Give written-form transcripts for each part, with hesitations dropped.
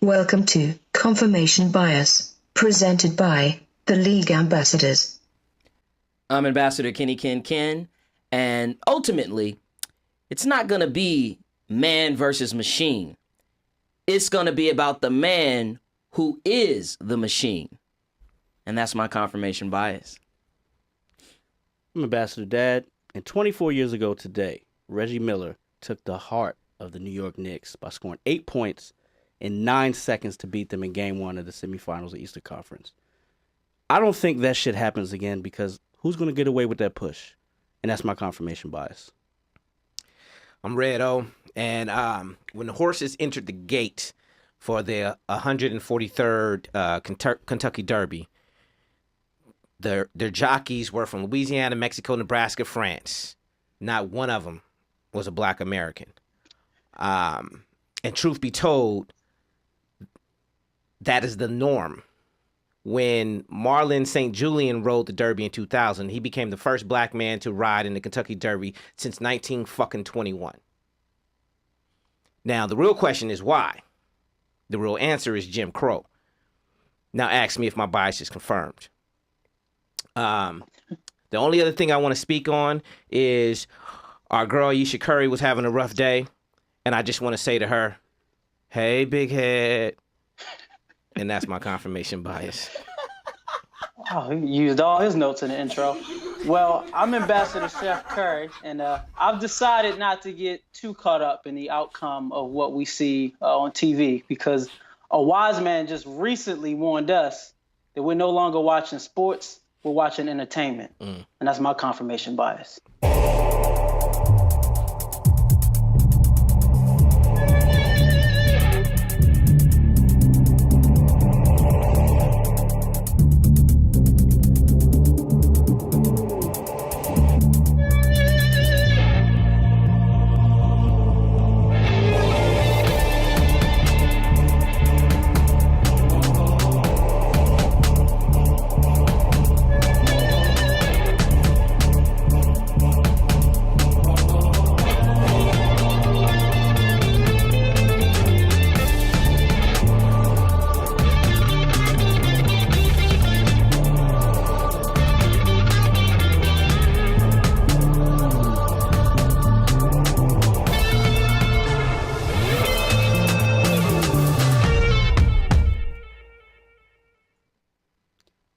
Welcome to Confirmation Bias, presented by the League Ambassadors. I'm Ambassador Kenny Ken, and ultimately, it's not going to be man versus machine. It's going to be about the man who is the machine. And that's my confirmation bias. I'm Ambassador Dad, and 24 years ago today, Reggie Miller took the heart of the New York Knicks by scoring 8 points in 9 seconds to beat them in Game 1 of the semifinals of Eastern Conference. I don't think that shit happens again because who's going to get away with that push? And that's my confirmation bias. I'm Red O, and when the horses entered the gate for the 143rd Kentucky Derby, their jockeys were from Louisiana, Mexico, Nebraska, France. Not one of them was a black American. And truth be told, that is the norm. When Marlon St. Julian rode the Derby in 2000, he became the first black man to ride in the Kentucky Derby since 1921. Now, the real question is why? The real answer is Jim Crow. Now ask me if my bias is confirmed. The only other thing I want to speak on is our girl Ayesha Curry was having a rough day, and I just want to say to her, hey, big head. And that's my confirmation bias. Oh, he used all his notes in the intro. Well, I'm Ambassador Chef Curry, and I've decided not to get too caught up in the outcome of what we see on TV because a wise man just recently warned us that we're no longer watching sports, we're watching entertainment. And that's my confirmation bias.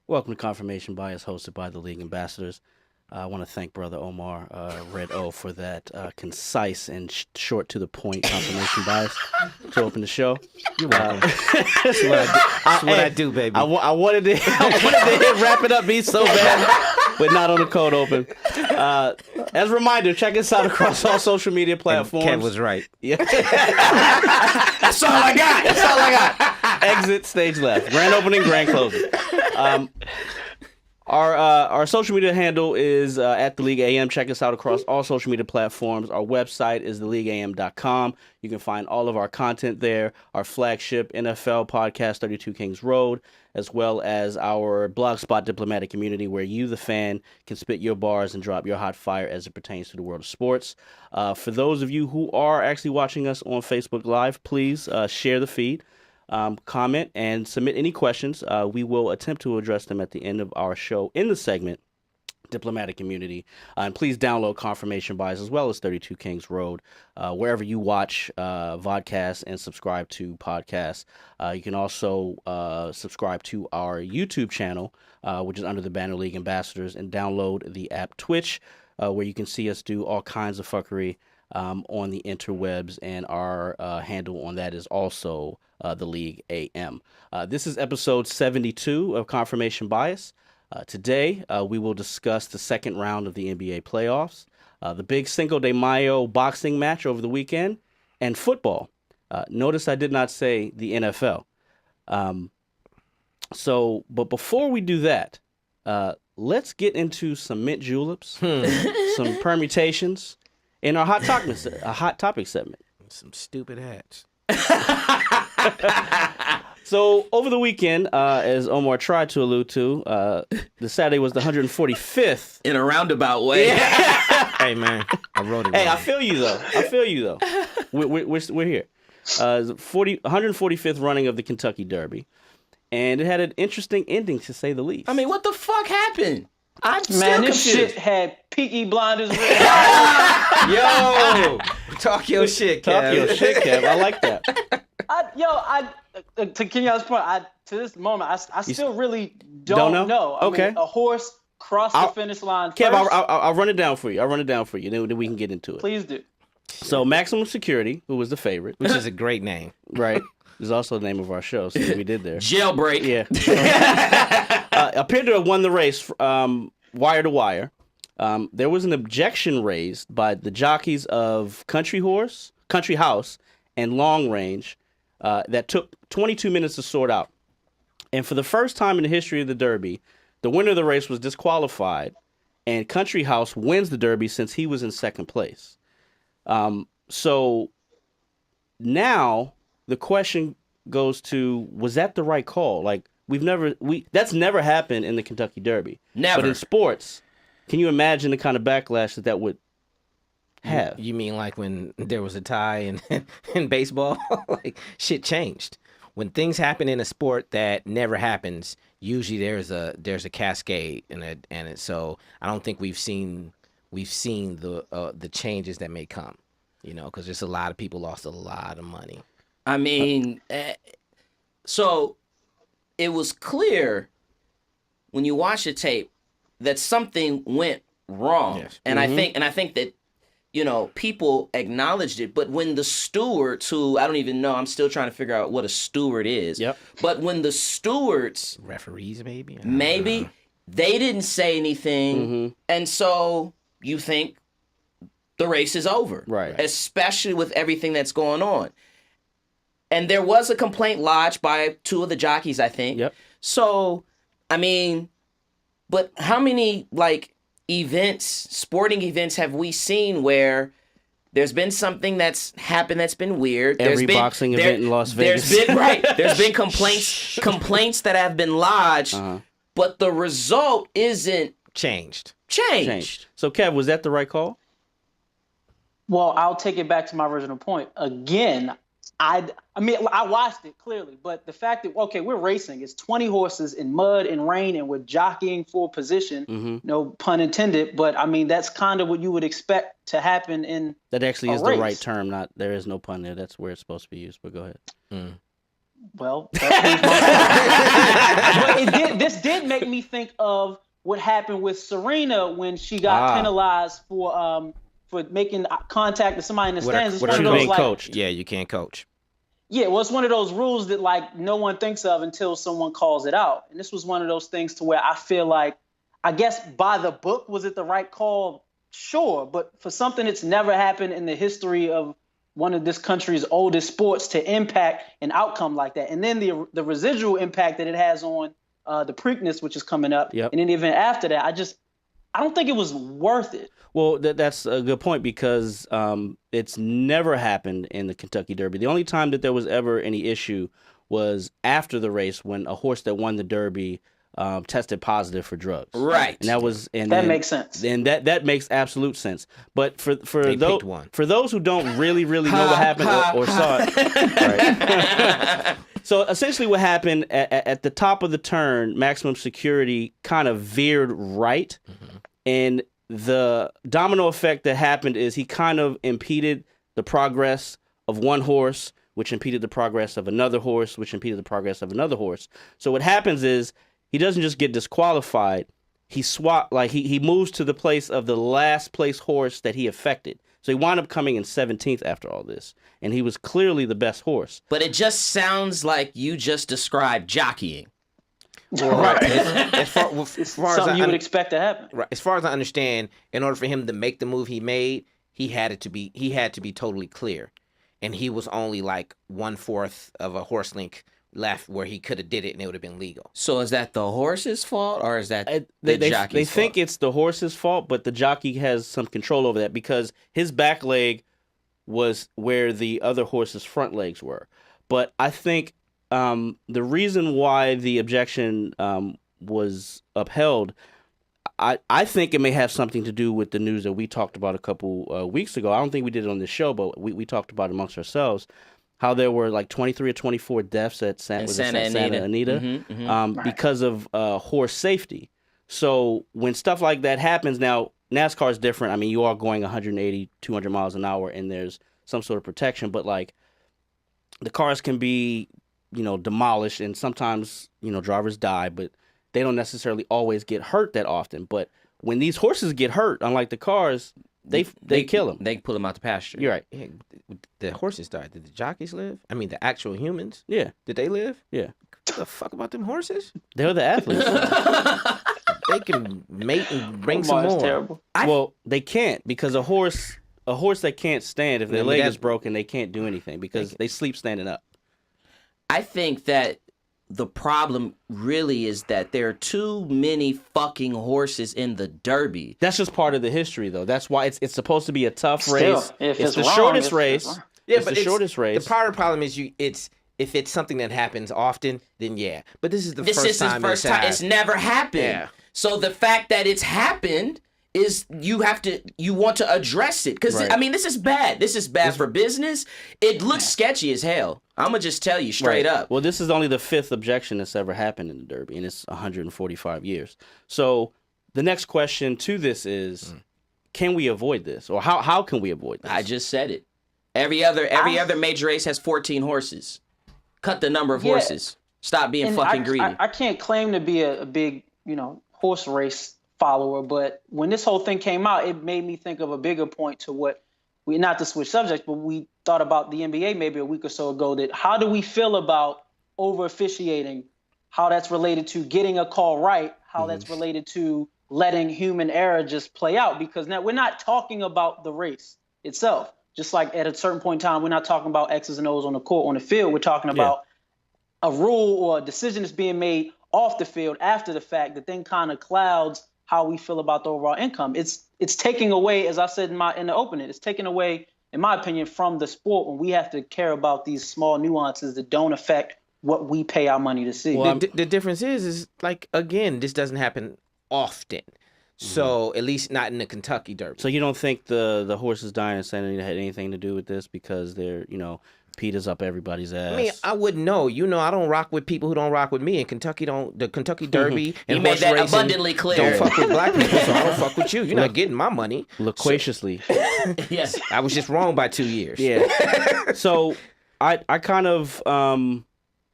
Welcome to Confirmation Bias, hosted by the League Ambassadors. I want to thank Brother Omar, Red O, for that concise and short to the point confirmation bias to open the show. You're welcome. That's what I do, baby. I wanted to wrap it up, be so bad, but not on the cold open. As a reminder, check us out across all social media platforms. Kev was right. Yeah. That's all I got. That's all I got. Exit, stage left. Grand opening, grand closing. Our social media handle is at The League AM. Check us out across all social media platforms. Our website is theleagueam.com. You can find all of our content there, our flagship NFL podcast, 32 Kings Road, as well as our Blogspot diplomatic community where you, the fan, can spit your bars and drop your hot fire as it pertains to the world of sports. For those of you who are actually watching us on Facebook Live, please share the feed. Comment and submit any questions. We will attempt to address them at the end of our show in the segment, Diplomatic Community. And please download Confirmation Bias as well as 32 Kings Road, wherever you watch vodcasts and subscribe to podcasts. You can also subscribe to our YouTube channel, which is under the banner League Ambassadors, and download the app Twitch, where you can see us do all kinds of fuckery on the interwebs, and our handle on that is also the League AM. This is episode 72 of Confirmation Bias. Today, we will discuss the second round of the NBA playoffs, the big Cinco de Mayo boxing match over the weekend, and football. Notice I did not say the NFL. But before we do that, let's get into some mint juleps, some permutations, in our hot topic segment. Some stupid hats. So over the weekend, as Omar tried to allude to, the Saturday was the 145th. In a roundabout way. Hey, man, I wrote it. Hey, wrong. I feel you though. We're here. 145th running of the Kentucky Derby, and it had an interesting ending to say the least. I mean, what the fuck happened? I'm still Man, this confused. shit had Peaky Blinders written. Yo, talk your shit, Kev. Talk your shit, Kev. I like that. To Kenyon's point, to this moment, I still really don't know. I Okay. mean, a horse crossed the finish line Kev, first. I'll run it down for you. Then we can get into it. Please do. So Maximum Security, who was the favorite, Which is a great name. right, is also the name of our show. So we did there. Jailbreak. Yeah. Appeared to have won the race wire to wire. There was an objection raised by the jockeys of Country House, and Long Range that took 22 minutes to sort out. And for the first time in the history of the Derby, the winner of the race was disqualified, and Country House wins the Derby since he was in second place. So now the question goes to, was that the right call? Like, that's never happened in the Kentucky Derby. Never. But in sports, can you imagine the kind of backlash that would have? You mean like when there was a tie in baseball? Like, shit changed. When things happen in a sport that never happens, usually there's a cascade so I don't think we've seen the changes that may come, because just a lot of people lost a lot of money. I mean, so it was clear when you watch the tape that something went wrong. Yes. And I think that, people acknowledged it, but when the stewards, who I don't even know, I'm still trying to figure out what a steward is. Yep. But when the stewards, Referees, maybe? they didn't say anything. And so you think the race is over. Right. Especially with everything that's going on. And there was a complaint lodged by two of the jockeys, I think. Yep. So, I mean, but how many, sporting events have we seen where there's been something that's happened that's been weird? Every boxing event in Las Vegas. There's been complaints that have been lodged, but the result isn't Changed. So, Kev, was that the right call? Well, I'll take it back to my original point. Again, I watched it clearly, but the fact that, okay, we're racing. It's 20 horses in mud and rain, and we're jockeying for position. No pun intended, but I mean, that's kind of what you would expect to happen in That actually is race. the right term. There is no pun there. That's where it's supposed to be used, but go ahead. Well, but this did make me think of what happened with Serena when she got penalized for making contact with somebody in the stands. It's one of those, coached. Yeah, you can't coach. Yeah, well, it's one of those rules that no one thinks of until someone calls it out. And this was one of those things to where I feel like, I guess by the book, was it the right call? Sure. But for something that's never happened in the history of one of this country's oldest sports to impact an outcome like that. And then the residual impact that it has on the Preakness, which is coming up. Yep. And in the event after that, I don't think it was worth it. Well, that's a good point because it's never happened in the Kentucky Derby. The only time that there was ever any issue was after the race when a horse that won the Derby tested positive for drugs. Right. And that makes sense. And that makes absolute sense. But for those who don't really know what happened or saw it. Right. So essentially what happened at the top of the turn, Maximum Security kind of veered right. And the domino effect that happened is he kind of impeded the progress of one horse, which impeded the progress of another horse, which impeded the progress of another horse. So what happens is he doesn't just get disqualified. He he moves to the place of the last place horse that he affected. So he wound up coming in 17th after all this. And he was clearly the best horse. But it just sounds like you just described jockeying. Right. As far Something you would expect to happen. Right. As far as I understand, in order for him to make the move he made, he had to be totally clear, and he was only like 1/4 of a horse length left where he could have did it and it would have been legal. So is that the horse's fault or is that the jockey's fault? They think it's the horse's fault, but the jockey has some control over that because his back leg was where the other horse's front legs were. But I think the reason why the objection was upheld, I think it may have something to do with the news that we talked about a couple weeks ago. I don't think we did it on this show, but we talked about it amongst ourselves. how there were like 23 or 24 deaths at Santa Anita, because of horse safety. So when stuff like that happens, now NASCAR is different. I mean, you are going 180, 200 miles an hour, and there's some sort of protection, but like the cars can be, demolished, and sometimes, drivers die, but they don't necessarily always get hurt that often. But when these horses get hurt, unlike the cars, they kill them. They pull them out the pasture. You're right. Yeah, the horses died. Did the jockeys live? I mean, the actual humans? Yeah. Did they live? Yeah. What the fuck about them horses? They're the athletes. They can mate and bring some more. Terrible. Well, they can't, because a horse that can't stand, if their leg is broken, they can't do anything because they sleep standing up. I think that the problem really is that there are too many fucking horses in the Derby. That's just part of the history, though. That's why it's supposed to be a tough Still, race. if It's the wrong, shortest race. Yeah, It's but the shortest race. The problem is if it's something that happens often, then yeah. But this is the This first is his time first time. It's never happened. Yeah. So the fact that it's happened is you want to address it, because Right. I mean, this is bad. This is bad for business. It looks sketchy as hell. I'm gonna just tell you straight up. Well, this is only the 5th objection that's ever happened in the Derby, and it's 145 years. So the next question to this is, can we avoid this, or how can we avoid this? I just said it. Every other major race has 14 horses. Cut the number of horses. Stop being And fucking greedy. I can't claim to be a big, horse race follower, but when this whole thing came out, it made me think of a bigger point to what not to switch subjects, but we thought about the NBA maybe a week or so ago, that how do we feel about over officiating, how that's related to getting a call right, how that's related to letting human error just play out, because now we're not talking about the race itself. Just like at a certain point in time, we're not talking about X's and O's on the court, on the field. We're talking about a rule or a decision that's being made off the field after the fact that then kind of clouds how we feel about the overall income. It's taking away, as I said in the opening, it's taking away, in my opinion, from the sport when we have to care about these small nuances that don't affect what we pay our money to see. Well, the difference is like, again, this doesn't happen often. So at least not in the Kentucky Derby. So you don't think the horses dying in Santa Anita had anything to do with this, because they're, Peter's up everybody's ass? I mean, I wouldn't know. I don't rock with people who don't rock with me. And the Kentucky Derby and He made horse that racing abundantly clear. don't fuck with black people, so I don't fuck with you. You're not getting my money. Loquaciously. Yes. I was just wrong by 2 years. Yeah. So I kind of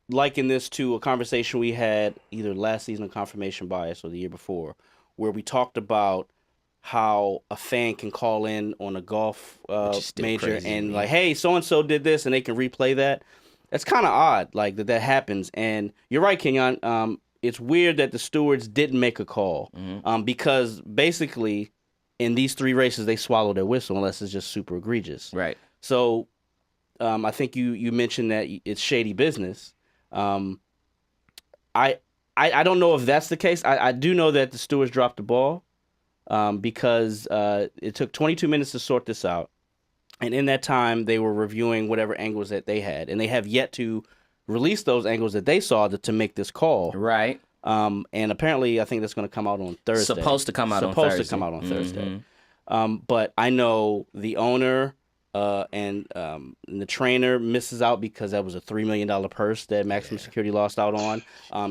liken this to a conversation we had either last season on confirmation bias or the year before, where we talked about how a fan can call in on a golf major crazy, and man. like, hey, so-and-so did this, and they can replay that. That's kind of odd, like that happens. And you're right, Kenyon. It's weird that the stewards didn't make a call, because basically in these 3 races they swallow their whistle unless it's just super egregious. Right. So I think you mentioned that it's shady business. I don't know if that's the case. I do know that the stewards dropped the ball, because it took 22 minutes to sort this out. And in that time, they were reviewing whatever angles that they had. And they have yet to release those angles that they saw to make this call. Right. And apparently, I think that's going to come out on Thursday. Supposed to come out on Thursday. But I know the owner and the trainer misses out because that was a $3 million purse that Maximum Security lost out on.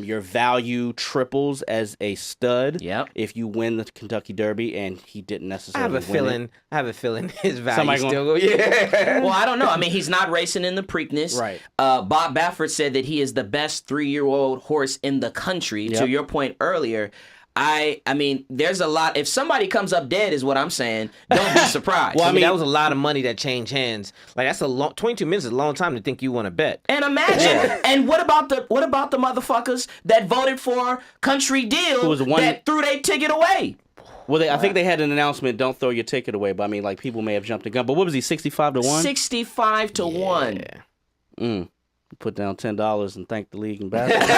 Your value triples as a stud if you win the Kentucky Derby, and he didn't necessarily win it. I have a feeling his value still Well, I don't know. I mean, he's not racing in the Preakness. Right. Bob Baffert said that he is the best 3-year-old horse in the country. To your point earlier, I mean, there's a lot. If somebody comes up dead, is what I'm saying, don't be surprised. Well, I mean, that was a lot of money that changed hands. Like, that's 22 minutes is a long time to think you want to bet. And imagine, and what about the motherfuckers that voted for Country Deal that threw their ticket away? Well, I think they had an announcement, don't throw your ticket away, but I mean, like, people may have jumped the gun. But what was he, 65-1? 65-1. Put down $10 and thank the league and basketball.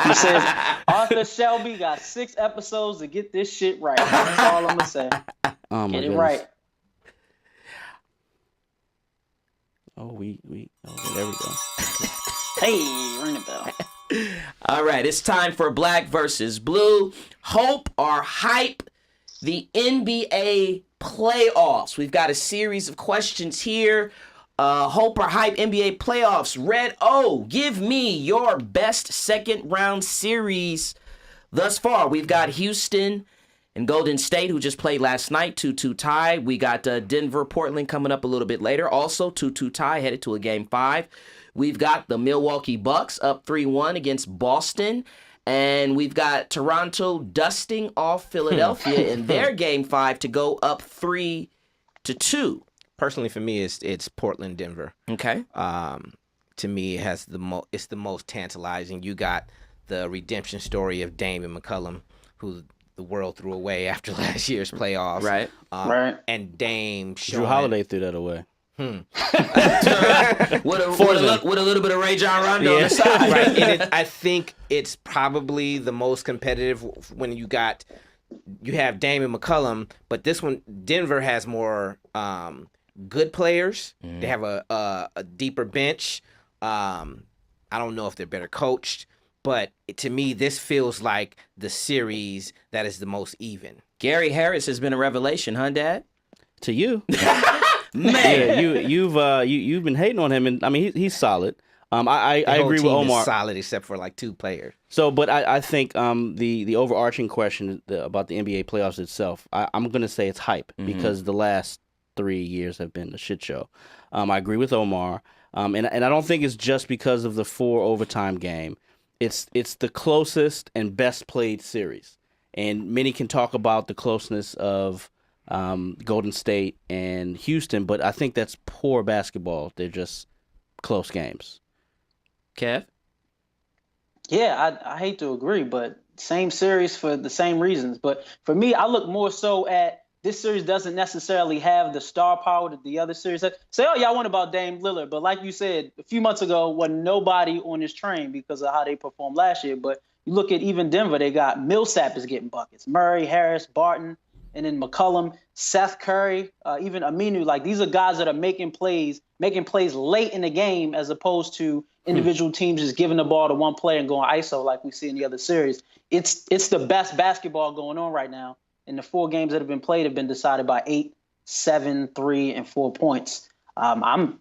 He says Arthur Shelby got 6 episodes to get this shit right. That's all I'm gonna say. Oh, my Get it goodness. right. Oh, there we go. Hey, ring the bell. All right, it's time for Black versus Blue. Hope or hype the NBA playoffs. We've got a series of questions here. Hope or hype NBA playoffs. Red O, give me your best second round series thus far. We've got Houston and Golden State, who just played last night, 2-2 tie. We got Denver, Portland coming up a little bit later. Also 2-2 tie, headed to a game 5. We've got the Milwaukee Bucks up 3-1 against Boston. And we've got Toronto dusting off Philadelphia in their game 5 to go up 3-2. Personally, for me, it's Portland, Denver. Okay. To me, it has it's the most tantalizing. You got the redemption story of Dame and McCollum, who the world threw away after last year's playoffs. Right. Right. And Dame showing... Drew Holiday threw that away. with a little bit of Ray John Rondo on the side. Right. And I think it's probably the most competitive when you have Dame and McCollum, but this one, Denver has more good players. They have a deeper bench. I don't know if they're better coached, but to me, this feels like the series that is the most even. Gary Harris has been a revelation, huh, Dad? To you. Man. Yeah, you've been hating on him, and I mean he's solid. I agree with Omar. Is solid except for like 2 players. So, but I think the overarching question about the NBA playoffs itself, I'm gonna say it's hype because the last 3 years have been a shit show. I agree with Omar, and I don't think it's just because of the 4 overtime game. It's the closest and best played series, and many can talk about the closeness of Golden State and Houston, but I think that's poor basketball. They're just close games. Kev? Yeah, I hate to agree, but same series for the same reasons. But for me, I look more so at this series doesn't necessarily have the star power that the other series had. Say, oh, y'all want about Dame Lillard. But like you said, a few months ago, wasn't nobody on this train because of how they performed last year. But you look at even Denver, they got Millsap is getting buckets. Murray, Harris, Barton, and then McCollum, Seth Curry, even Aminu. Like, these are guys that are making plays late in the game as opposed to individual teams just giving the ball to one player and going ISO like we see in the other series. It's the best basketball going on right now. And the 4 games that have been played have been decided by 8, 7, 3, and 4 points. I'm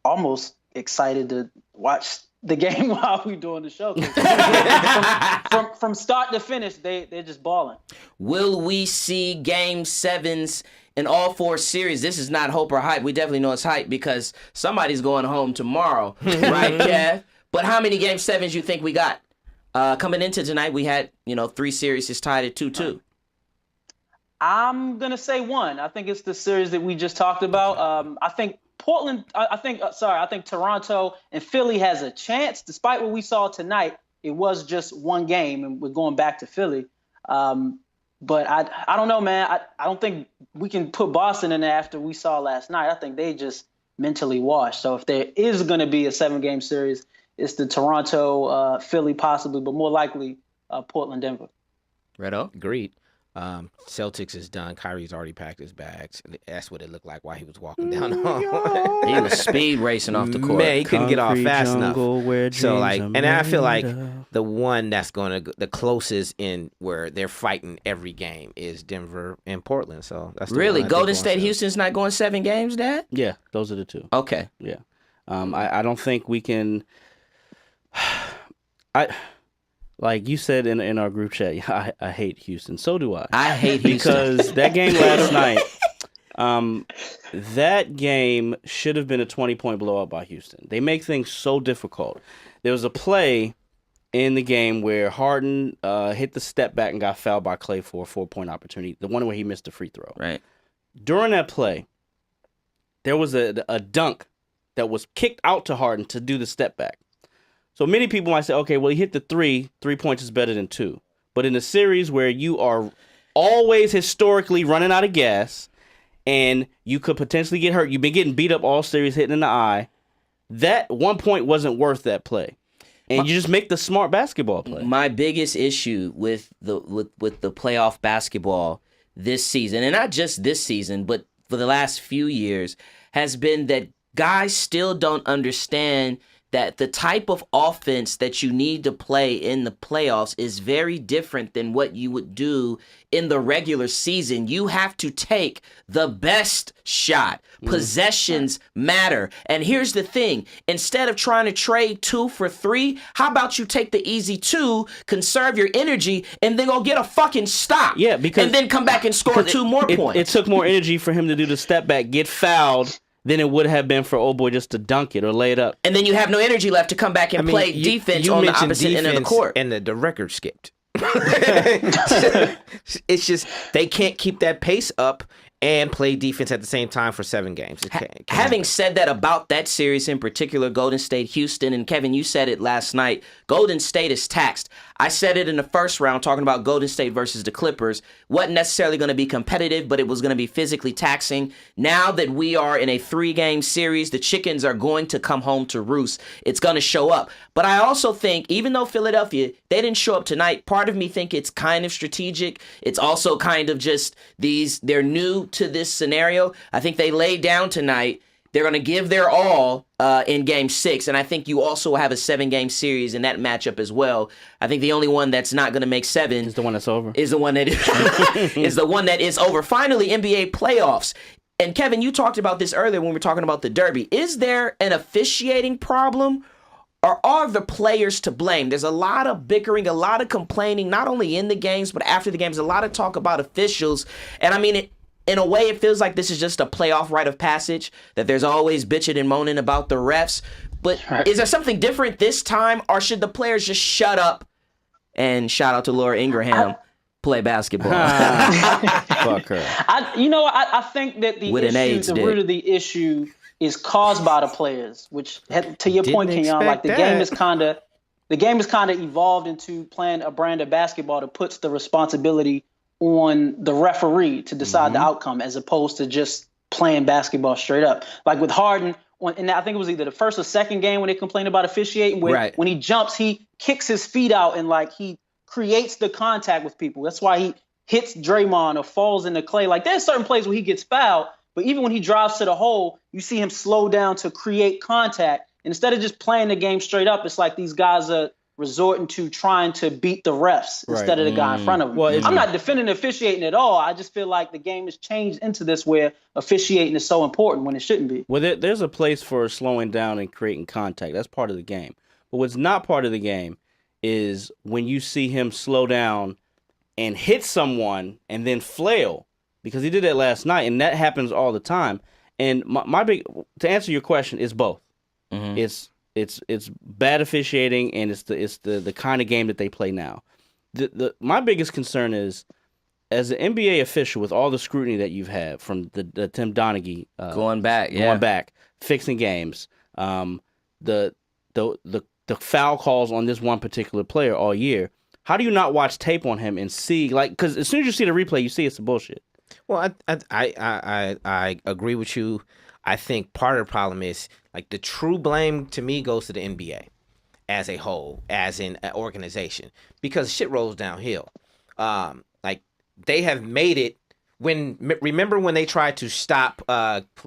almost excited to watch the game while we're doing the show. From start to finish, they're just balling. Will we see game 7s in all 4 series? This is not hope or hype. We definitely know it's hype because somebody's going home tomorrow, right, Kev? But how many game 7s you think we got? Coming into tonight, we had 3 series is tied at 2-2. I'm gonna say 1. I think it's the series that we just talked about. I think Portland. I think Toronto and Philly has a chance, despite what we saw tonight. It was just 1 game, and we're going back to Philly. But I don't know, man. I don't think we can put Boston in there after we saw last night. I think they just mentally washed. So if there is going to be a 7-game series, it's the Toronto, Philly possibly, but more likely Portland, Denver. Redo? Agreed. Celtics is done. Kyrie's already packed his bags. That's what it looked like while he was walking down the hall. He was speed racing off the court. Man, he couldn't get off fast enough. So and I feel like the one that's going to the closest in where they're fighting every game is Denver and Portland. So that's really Golden State, Houston's not going 7 games, Dad? Yeah, those are the 2. Okay. Yeah, I don't think we can. Like you said in our group chat, I hate Houston. So do I. I hate Houston. Because that game last night, that game should have been a 20-point blowout by Houston. They make things so difficult. There was a play in the game where Harden hit the step back and got fouled by Clay for a 4-point opportunity, the one where he missed the free throw. Right. During that play, there was a dunk that was kicked out to Harden to do the step back. So many people might say, okay, well, he hit the 3 points is better than 2. But in a series where you are always historically running out of gas and you could potentially get hurt, you've been getting beat up all series, hitting in the eye, that 1 point wasn't worth that play. And you just make the smart basketball play. My biggest issue with the playoff basketball this season, and not just this season, but for the last few years, has been that guys still don't understand that the type of offense that you need to play in the playoffs is very different than what you would do in the regular season. You have to take the best shot. Possessions matter. And here's the thing. Instead of trying to trade 2 for 3, how about you take the easy 2, conserve your energy, and then go get a fucking stop. Yeah, because and then come back and score 2 more points. It took more energy for him to do the step back, get fouled, than it would have been for old boy just to dunk it or lay it up. And then you have no energy left to come back and play defense on the opposite end of the court. And the record skipped. It's just they can't keep that pace up and play defense at the same time for 7 games. Having said that about that series in particular, Golden State, Houston, and Kevin, you said it last night, Golden State is taxed. I said it in the first round talking about Golden State versus the Clippers. Wasn't necessarily going to be competitive, but it was going to be physically taxing. Now that we are in a 3-game series, the chickens are going to come home to roost. It's going to show up. But I also think, even though Philadelphia, they didn't show up tonight, part of me think it's kind of strategic. It's also kind of just they're new to this scenario. I think they laid down tonight. They're going to give their all in Game 6, and I think you also have a 7-game series in that matchup as well. I think the only one that's not going to make 7 is the one that's over. Is the one that is the one that is over. Finally, NBA playoffs. And Kevin, you talked about this earlier when we were talking about the Derby. Is there an officiating problem, or are the players to blame? There's a lot of bickering, a lot of complaining, not only in the games but after the games. A lot of talk about officials, and I mean in a way, it feels like this is just a playoff rite of passage, that there's always bitching and moaning about the refs. But is there something different this time, or should the players just shut up and, shout out to Laura Ingraham, play basketball? Fuck her. I think that the root of the issue is caused by the players, which, to your point, Kenyon, like the game is kind of evolved into playing a brand of basketball that puts the responsibility on the referee to decide the outcome, as opposed to just playing basketball straight up. Like with Harden, and I think it was either the first or second game when they complained about officiating, where when he jumps, he kicks his feet out and like he creates the contact with people. That's why he hits Draymond or falls in the clay. Like there's certain plays where he gets fouled, but even when he drives to the hole, you see him slow down to create contact. And instead of just playing the game straight up, it's like these guys are resorting to trying to beat the refs instead of the guy in front of them. Well, I'm not defending officiating at all. I just feel like the game has changed into this where officiating is so important when it shouldn't be. Well, there's a place for slowing down and creating contact. That's part of the game. But what's not part of the game is when you see him slow down and hit someone and then flail, because he did that last night, and that happens all the time. And my big, to answer your question, is both. It's bad officiating, and it's the kind of game that they play now. My biggest concern is, as an NBA official, with all the scrutiny that you've had from the Tim Donaghy going back, fixing games, the foul calls on this one particular player all year. How do you not watch tape on him and see, like, because as soon as you see the replay, you see it's bullshit. Well, I agree with you. I think part of the problem is, like, the true blame to me goes to the NBA as a whole, as in an organization, because shit rolls downhill. Like, they have made it remember when they tried to stop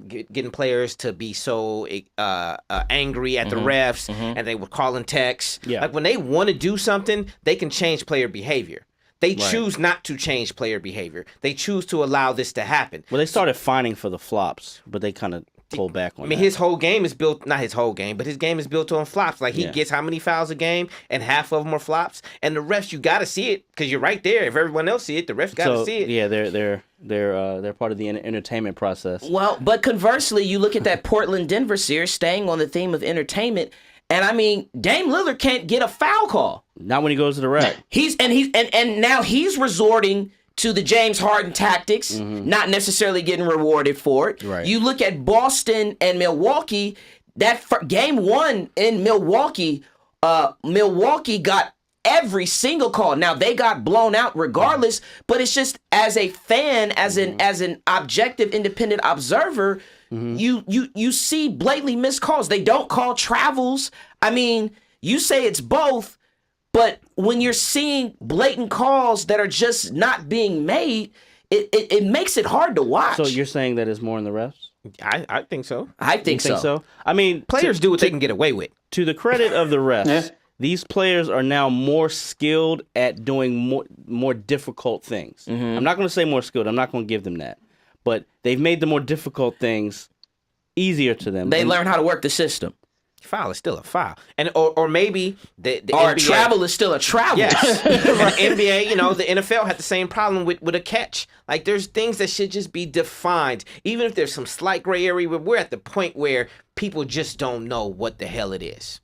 getting players to be so angry at the refs, and they were calling texts. Yeah. Like, when they want to do something, they can change player behavior. They choose not to change player behavior. They choose to allow this to happen. Well, they started fining for the flops, but they kind of pulled back on that. His whole game is built, not his whole game, but his game is built on flops. Like, he gets how many fouls a game, and half of them are flops. And the refs, you got to see it, because you're right there. If everyone else see it, the refs got to see it. Yeah, they're part of the entertainment process. Well, but conversely, you look at that Portland-Denver series, staying on the theme of entertainment, and I mean, Dame Lillard can't get a foul call. Not when he goes to the rack. And now he's resorting to the James Harden tactics, not necessarily getting rewarded for it. Right. You look at Boston and Milwaukee. That game 1 in Milwaukee, Milwaukee got every single call. Now they got blown out regardless, but it's just, as a fan, as an objective, independent observer, you see blatantly missed calls. They don't call travels. I mean, you say it's both, but when you're seeing blatant calls that are just not being made, it makes it hard to watch. So you're saying that it's more in the refs? I think so. I You think so. I mean, Players do what they can get away with. to the credit of the refs, Yeah. these players are now more skilled at doing more difficult things. I'm not going to say more skilled. I'm not going to give them that. But they've made the more difficult things easier to them. They learn how to work the system. Foul is still a foul, and or maybe the Or NBA, travel is still a travel. Yes, the NBA, the NFL had the same problem with a catch. Like there's things that should just be defined, even if there's some slight gray area. But we're at the point where people just don't know what the hell it is.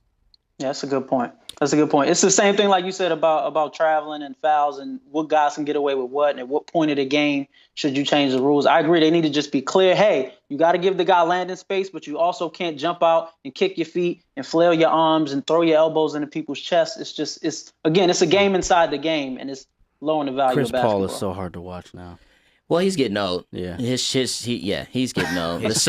Yeah, that's a good point. That's a good point. It's the same thing like you said about traveling and fouls and what guys can get away with what and at what point of the game should you change the rules. I agree. They need to just be clear. Hey, you got to give the guy landing space, but you also can't jump out and kick your feet and flail your arms and throw your elbows into people's chests. It's a game inside the game, and it's lowering the value Chris of basketball. Paul is so hard to watch now. Well, he's getting old. Yeah. He's getting old. His The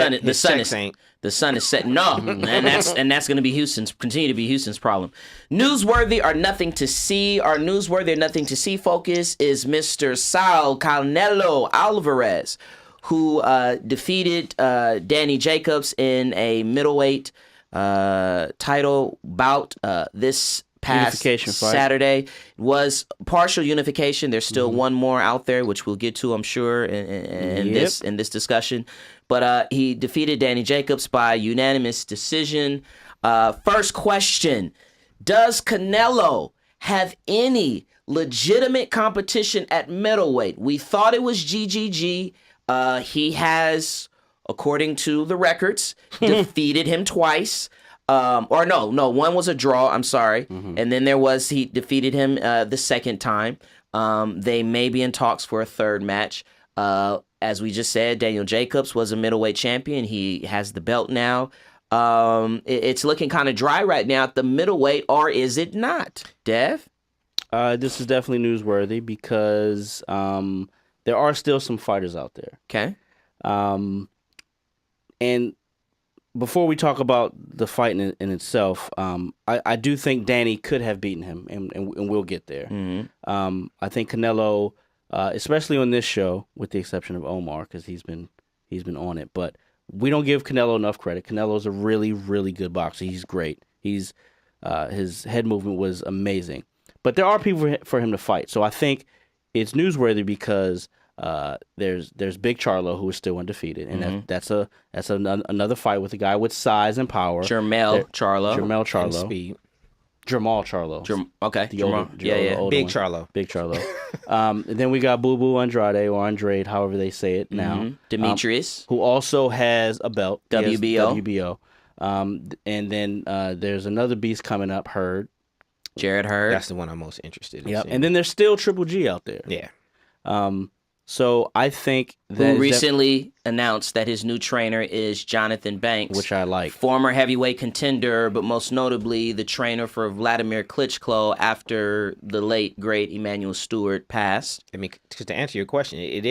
sun is setting. No, and that's going to continue to be Houston's problem. Newsworthy or nothing to see. Our newsworthy or nothing to see focus is Mr. Saul Canelo Alvarez, who defeated Danny Jacobs in a middleweight title bout this past Unification fight. Saturday. It was partial unification. There's still one more out there, which we'll get to, I'm sure, in this discussion. But he defeated Danny Jacobs by unanimous decision. First question: does Canelo have any legitimate competition at middleweight? We thought it was GGG. He has, according to the records, defeated him twice. Or no, one was a draw. I'm sorry. And then he defeated him the second time. They may be in talks for a third match. As we just said, Daniel Jacobs was a middleweight champion. He has the belt now. It's looking kind of dry right now at the middleweight, or is it not, Dev? This is definitely newsworthy because there are still some fighters out there. Okay. And before we talk about the fight in itself, I do think Danny could have beaten him, and we'll get there. I think Canelo, especially on this show, with the exception of Omar, because he's been on it, but we don't give Canelo enough credit. Canelo's a really, really good boxer. He's great. His head movement was amazing. But there are people for him to fight. So I think it's newsworthy because there's Big Charlo, who is still undefeated, and that's another fight with a guy with size and power. Jamal Charlo. And speed. Jamal Charlo. Okay. The older Big one. Charlo. Big Charlo. And then we got Boo Boo Andrade, or Andrade, however they say it now. Demetrius. Who also has a belt. WBO. And then there's another beast coming up, Hurd. Jared Hurd. That's the one I'm most interested in. Yep. seeing. And then there's still Triple G out there. Yeah. So I think that who recently announced that his new trainer is Jonathan Banks, which I like. Former heavyweight contender, but most notably the trainer for Vladimir Klitschko after the late great Emmanuel Stewart passed. I mean, to answer your question, it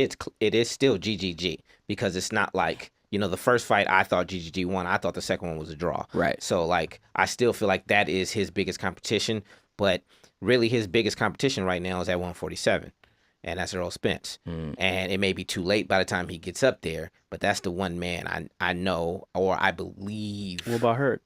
is still GGG because it's not like, the first fight I thought GGG won. I thought the second one was a draw. Right. So like I still feel like that is his biggest competition, but really his biggest competition right now is at 147. And that's Earl Spence. And it may be too late by the time he gets up there, but that's the one man I know, or I believe. What about Hurd?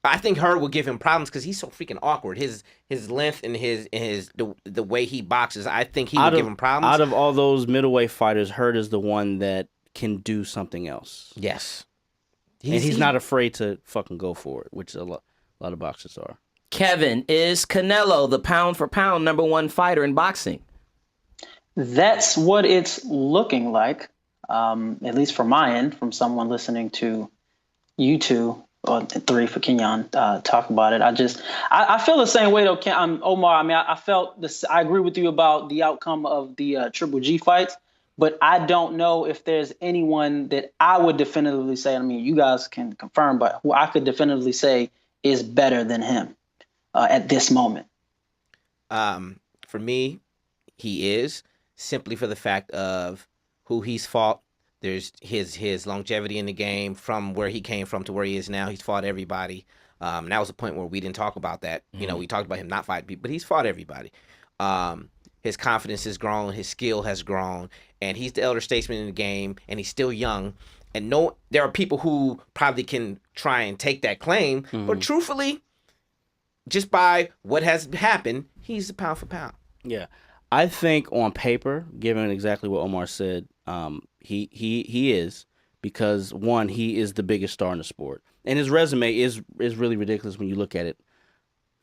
I think Hurd will give him problems because he's so freaking awkward. His length and the way he boxes, I think he will give him problems. Out of all those middleweight fighters, Hurd is the one that can do something else. Yes. He's not afraid to fucking go for it, which a lot of boxers are. Kevin, is Canelo the pound for pound number one fighter in boxing? That's what it's looking like, at least from my end, from someone listening to you two, or three for Kenyon, talk about it. I feel the same way though, Omar. I mean, I felt this. I agree with you about the outcome of the Triple G fights, but I don't know if there's anyone that I would definitively say. I mean, you guys can confirm, but who I could definitively say is better than him at this moment. For me, he is. Simply for the fact of who he's fought. There's his longevity in the game from where he came from to where he is now. He's fought everybody. And that was a point where we didn't talk about that. We talked about him not fighting people, but he's fought everybody. His confidence has grown. His skill has grown. And he's the elder statesman in the game. And he's still young. And there are people who probably can try and take that claim, but truthfully, just by what has happened, he's a pound for pound. Yeah. I think on paper, given exactly what Omar said, he is, because one, he is the biggest star in the sport. And his resume is really ridiculous when you look at it.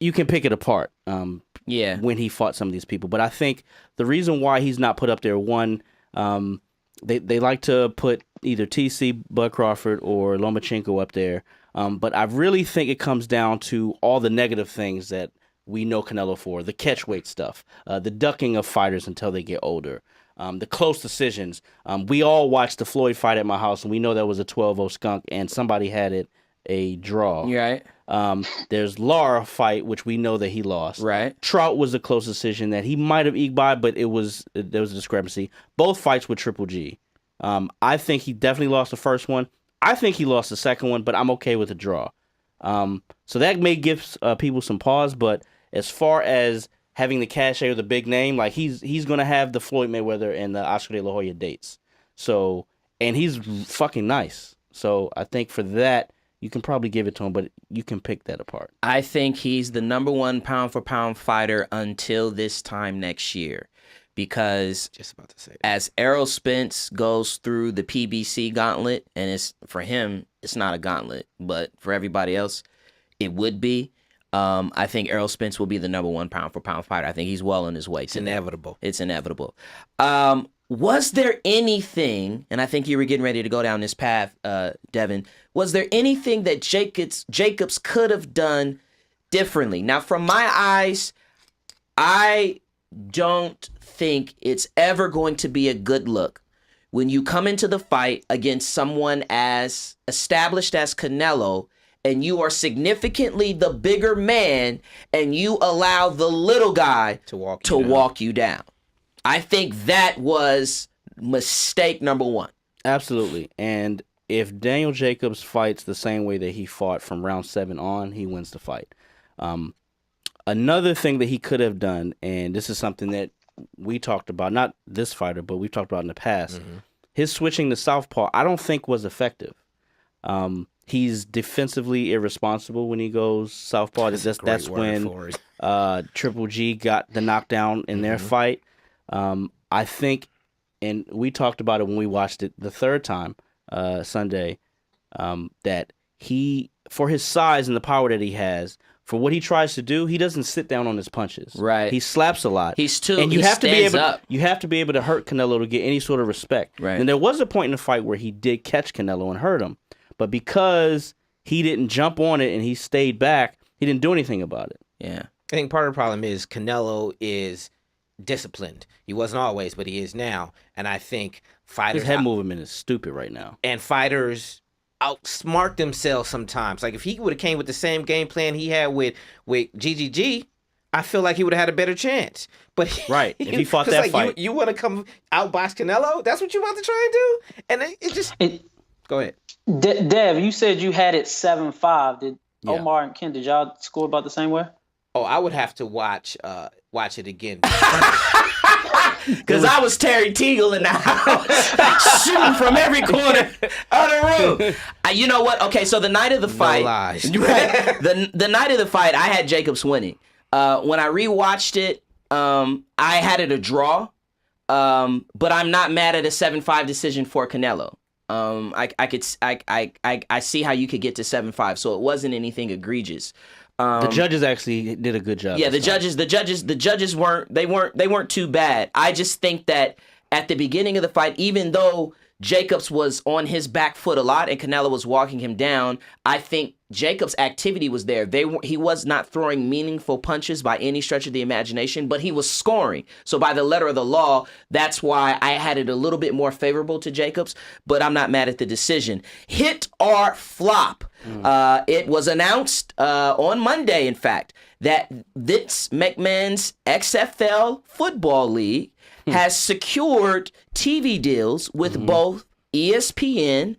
You can pick it apart when he fought some of these people. But I think the reason why he's not put up there, one, they like to put either TC, Bud Crawford, or Lomachenko up there. But I really think it comes down to all the negative things that we know Canelo for. The catch weight stuff, the ducking of fighters until they get older, the close decisions. We all watched the Floyd fight at my house, and we know that was a 12-0 skunk, and somebody had it a draw. Right. There's Lara fight, which we know that he lost. Right. Trout was a close decision that he might have eked by, but there was a discrepancy. Both fights with Triple G. I think he definitely lost the first one. I think he lost the second one, but I'm okay with the draw. So that may give people some pause, but as far as having the cachet or the big name, like he's gonna have the Floyd Mayweather and the Oscar De La Hoya dates. So, and he's fucking nice. So I think for that, you can probably give it to him, but you can pick that apart. I think he's the number one pound for pound fighter until this time next year. Because Just about to say that. as Errol Spence goes through the PBC gauntlet, and it's for him, it's not a gauntlet, but for everybody else, it would be. I think Errol Spence will be the number one pound for pound fighter. I think he's well on his way. It's inevitable. It's inevitable. Was there anything, and I think you were getting ready to go down this path, Devin, was there anything that Jacobs could have done differently? Now, from my eyes, I don't think it's ever going to be a good look when you come into the fight against someone as established as Canelo and you are significantly the bigger man and you allow the little guy to walk you down. I think that was mistake number one. Absolutely. And if Daniel Jacobs fights the same way that he fought from round 7 on, he wins the fight. Another thing that he could have done, and this is something that we talked about, not this fighter, but we've talked about in the past, his switching to southpaw, I don't think was effective. He's defensively irresponsible when he goes southpaw. That's when Triple G got the knockdown in their fight. I think, and we talked about it when we watched it the third time Sunday, that he, for his size and the power that he has, for what he tries to do, he doesn't sit down on his punches. Right. He slaps a lot. And you he have to be stands able. up. You have to be able to hurt Canelo to get any sort of respect. Right. And there was a point in the fight where he did catch Canelo and hurt him, but because he didn't jump on it and he stayed back, he didn't do anything about it. Yeah. I think part of the problem is Canelo is disciplined. He wasn't always, but he is now. And I think fighters... His head movement is stupid right now. And fighters outsmart themselves sometimes. Like if he would have came with the same game plan he had with GGG, I feel like he would have had a better chance. But right, if he fought that fight, you want to come outbox Canelo? That's what you about to try and do? And it just go ahead. Dev, you said you had it 7-5. Did Omar and Ken, did y'all score about the same way? Oh, I would have to watch it again. Because I was Terry Teagle in the house, shooting from every corner of the room. You know what? Okay, so the night of the fight, no lies. the night of the fight, I had Jacobs winning. When I rewatched it, I had it a draw, but I'm not mad at a 7-5 decision for Canelo. I see how you could get to 7-5, so it wasn't anything egregious. The judges actually did a good job. Yeah, the judges weren't too bad. I just think that at the beginning of the fight, even though Jacobs was on his back foot a lot and Canelo was walking him down, I think Jacobs' activity was there. He was not throwing meaningful punches by any stretch of the imagination, but he was scoring. So by the letter of the law, that's why I had it a little bit more favorable to Jacobs, but I'm not mad at the decision. Hit or flop. It was announced on Monday, in fact, that Vince McMahon's XFL Football League has secured TV deals with both ESPN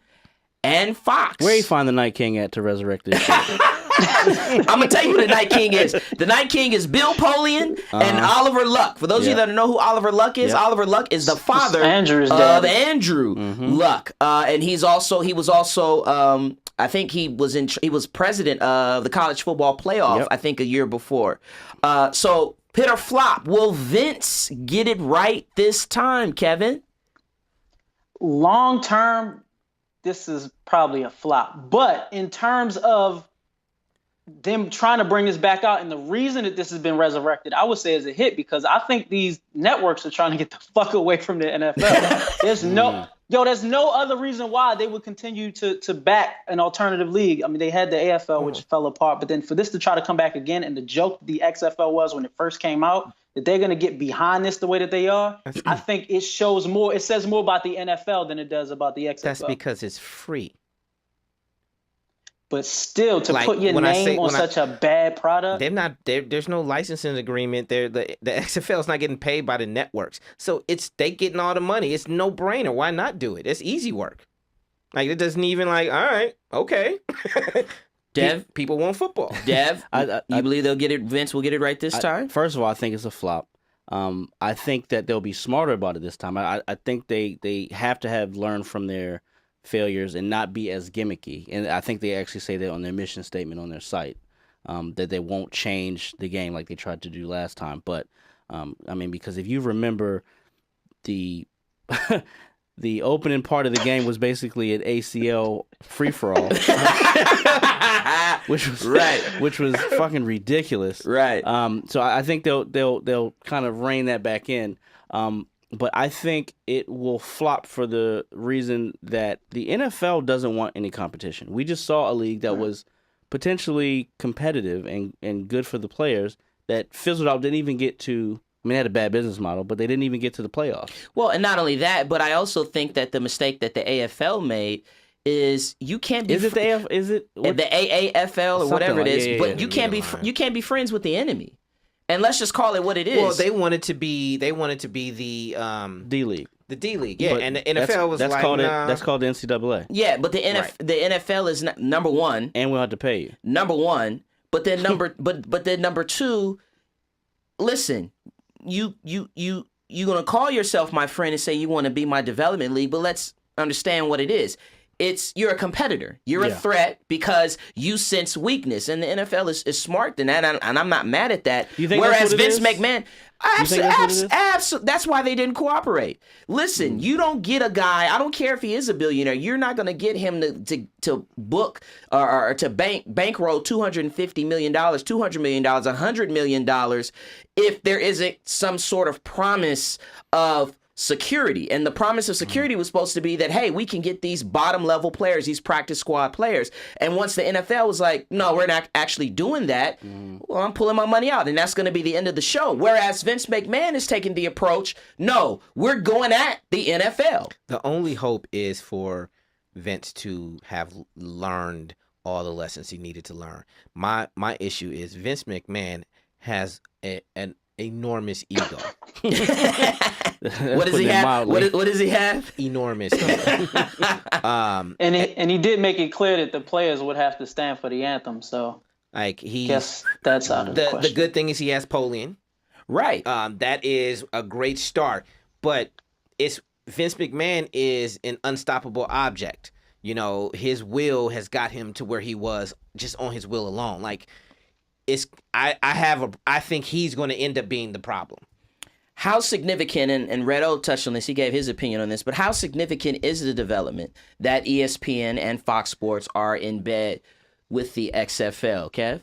and Fox. Where you find the Night King at to resurrect this shit? I'm gonna tell you who the Night King is. The Night King is Bill Polian and Oliver Luck. For those of you that don't know who Oliver Luck is, Oliver Luck is the father of Andrew Luck, and he was also I think he was president of the college football playoff. I think a year before. So hit or flop. Will Vince get it right this time, Kevin? Long term, this is probably a flop. But in terms of them trying to bring this back out, and the reason that this has been resurrected, I would say is a hit, because I think these networks are trying to get the fuck away from the NFL. There's no other reason why they would continue to back an alternative league. I mean, they had the AFL, which fell apart, but then for this to try to come back again, and the joke the XFL was when it first came out, that they're going to get behind this the way that they are, I think it says more about the NFL than it does about the XFL. That's because it's free. But still, to put your name on such a bad product, there's no licensing agreement. The XFL is not getting paid by the networks, so they getting all the money. It's no brainer. Why not do it? It's easy work. Like, it doesn't even all right, okay. Dev, people want football. Dev, you believe they'll get it? Vince will get it right this time? First of all, I think it's a flop. I think that they'll be smarter about it this time. I think they have to have learned from their failures and not be as gimmicky. And I think they actually say that on their mission statement on their site, that they won't change the game like they tried to do last time. But I mean, because if you remember, the the opening part of the game was basically an ACL free for all, which was fucking ridiculous. Right. So I think they'll kind of rein that back in. But I think it will flop for the reason that the NFL doesn't want any competition. We just saw a league that was potentially competitive and good for the players that fizzled out, didn't even get to, I mean, they had a bad business model, but they didn't even get to the playoffs. Well, and not only that, but I also think that the mistake that the AFL made is you can't be... Is it the AFL? Is it? The AAFL or whatever it is, but you can't be friends with the enemy. And let's just call it what it is. Well, they wanted to be the D League. The D League, yeah. But and the NFL was that's like, called nah. That's called the NCAA. Yeah, but the NFL is number one. And we'll have to pay you. Number one, but then number two. Listen, you gonna call yourself my friend and say you want to be my development league, but let's understand what it is. You're a competitor. You're a threat because you sense weakness, and the NFL is smart than that, and I'm not mad at that. You think Whereas that's what Vince McMahon, absolutely, that's why they didn't cooperate. Listen, you don't get a guy. I don't care if he is a billionaire. You're not going to get him to book or to bankroll $250 million, $200 million, $100 million if there isn't some sort of promise of security. And the promise of security was supposed to be that, hey, we can get these bottom level players, these practice squad players. And once the NFL was like, no, we're not actually doing that, well, I'm pulling my money out, and that's going to be the end of the show. Whereas Vince McMahon is taking the approach, no, we're going at the NFL. The only hope is for Vince to have learned all the lessons he needed to learn. My issue is Vince McMahon has an enormous ego. What does he have? What does he have? Enormous ego. And he did make it clear that the players would have to stand for the anthem. So guess that's out of the question. The good thing is he has Polian. Right. That is a great start. But Vince McMahon is an unstoppable object. You know, his will has got him to where he was just on his will alone. Like, I think he's going to end up being the problem. How significant, and Redo touched on this, he gave his opinion on this, but how significant is the development that ESPN and Fox Sports are in bed with the XFL, Kev?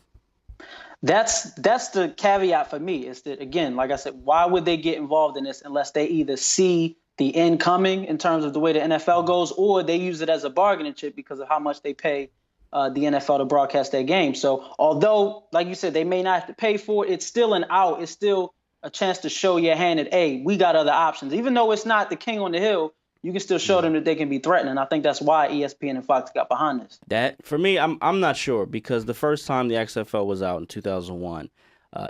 That's the caveat for me, is that, again, like I said, why would they get involved in this unless they either see the end coming in terms of the way the NFL goes, or they use it as a bargaining chip because of how much they pay the NFL to broadcast their game. So although, like you said, they may not have to pay for it, it's still an out. It's still a chance to show your hand that, hey, we got other options. Even though it's not the king on the hill, you can still show them that they can be threatening. I think that's why ESPN and Fox got behind this. That, for me, I'm not sure, because the first time the XFL was out in 2001,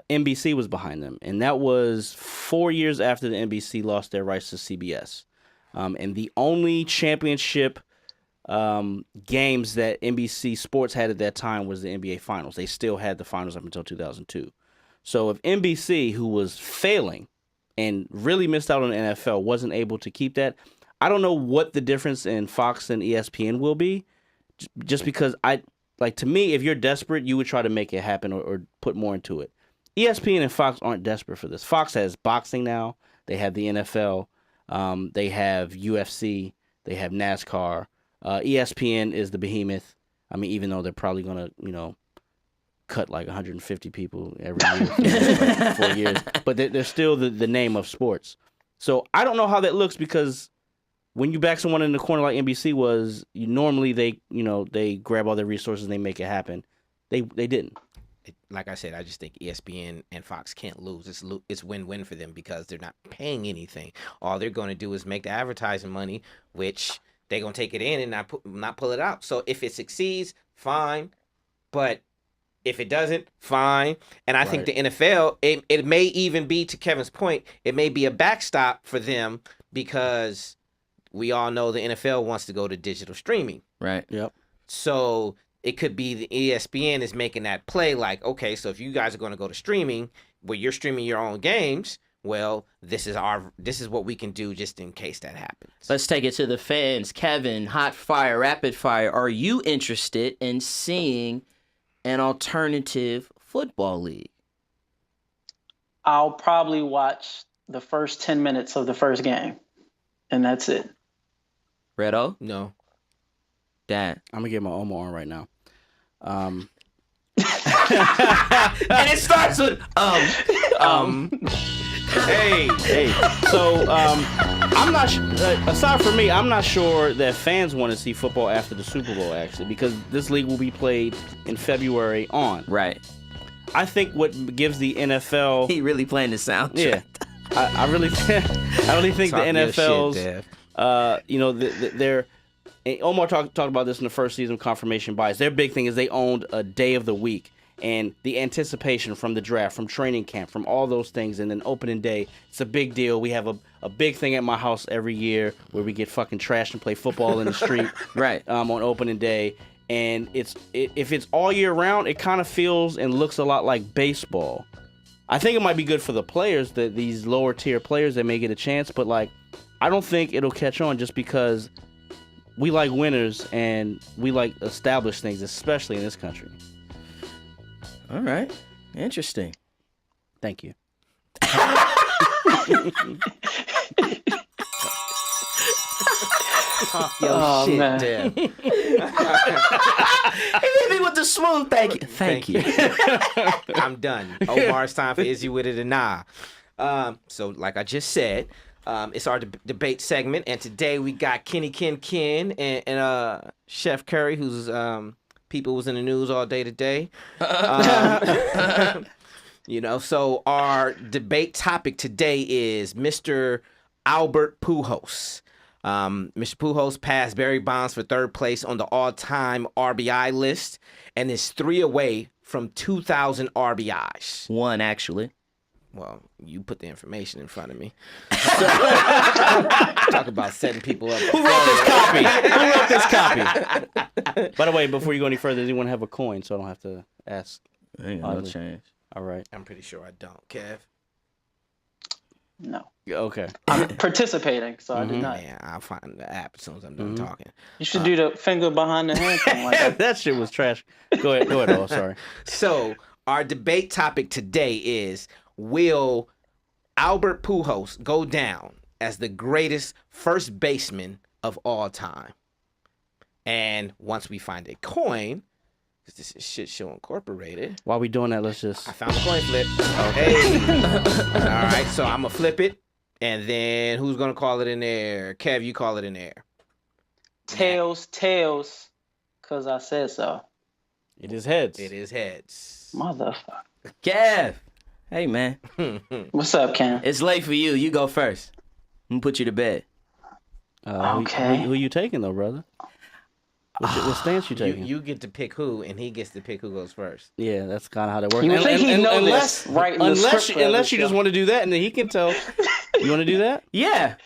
NBC was behind them, and that was 4 years after the NBC lost their rights to CBS. And the only championship games that NBC Sports had at that time was the NBA Finals. They still had the finals up until 2002. So if NBC, who was failing and really missed out on the NFL, wasn't able to keep that, I don't know what the difference in Fox and ESPN will be. Just because to me, if you're desperate, you would try to make it happen or put more into it. ESPN and Fox aren't desperate for this. Fox has boxing now. They have the NFL. They have UFC. They have NASCAR. ESPN is the behemoth. I mean, even though they're probably going to, cut like 150 people every year for like 4 years. But they're still the name of sports. So I don't know how that looks because when you back someone in the corner like NBC was, normally they grab all their resources and they make it happen. They didn't. Like I said, I just think ESPN and Fox can't lose. It's win-win for them because they're not paying anything. All they're going to do is make the advertising money, which they're going to take it in and not pull it out. So if it succeeds, fine. But if it doesn't, fine. And I think the NFL, it may even be, to Kevin's point, it may be a backstop for them because we all know the NFL wants to go to digital streaming. Right. Yep. So it could be the ESPN is making that play like, okay, so if you guys are going to go to streaming where you're streaming your own games, well, this is what we can do just in case that happens. Let's take it to the fans. Kevin, hot fire, rapid fire. Are you interested in seeing an alternative football league? I'll probably watch the first 10 minutes of the first game, and that's it. Redo? No. Dad. I'm going to get my Omo on right now. And it starts with Hey. So I'm not. Aside from me, I'm not sure that fans want to see football after the Super Bowl actually, because this league will be played in February on. Right. I think what gives the NFL. He really playing the soundtrack. Yeah. I really think the NFL's. Shit, they're. Omar talked about this in the first season of Confirmation Bias. Their big thing is they owned a day of the week. And the anticipation from the draft, from training camp, from all those things, and then opening day, it's a big deal. We have a big thing at my house every year where we get fucking trashed and play football in the street, right? On opening day, and if it's all year round, it kind of feels and looks a lot like baseball. I think it might be good for the players, these lower tier players that may get a chance, but like, I don't think it'll catch on just because we like winners and we like established things, especially in this country. All right. Interesting. Thank you. Talk your shit, Dev. He hit me with the smooth thank you. Thank you. I'm done. Omar, it's time for Is You With It or Nah. So like I just said, it's our debate segment, and today we got Kenny Ken and Chef Curry, who's people was in the news all day today. So our debate topic today is Mr. Albert Pujols. Mr. Pujols passed Barry Bonds for third place on the all-time RBI list and is 3 away from 2,000 RBIs. 1, actually. Well, you put the information in front of me. Talk about setting people up. Who wrote this copy? By the way, before you go any further, does anyone have a coin so I don't have to ask? Ain't no change. All right. I'm pretty sure I don't. Kev? No. Okay. I'm participating, so I did not. Yeah, I'll find the app as soon as I'm done talking. You should do the finger behind the hand thing like that. That shit was trash. Go ahead. Oh, sorry. So our debate topic today is, will Albert Pujols go down as the greatest first baseman of all time? And once we find a coin, because this is Shit Show Incorporated. While we doing that, let's just... I found a coin flip. Hey. All right, so I'm going to flip it. And then who's going to call it in there? Kev, you call it in there. Tails, because I said so. It is heads. It is heads. Motherfucker. Kev. Hey, man. What's up, Ken? It's late for you. You go first. I'm going to put you to bed. Okay. Who you taking, though, brother? What stance you taking? You get to pick who, and he gets to pick who goes first. Yeah, that's kind of how that works. You would think he'd know this, right? Unless you just want to do that, and then he can tell. You want to do that? Yeah.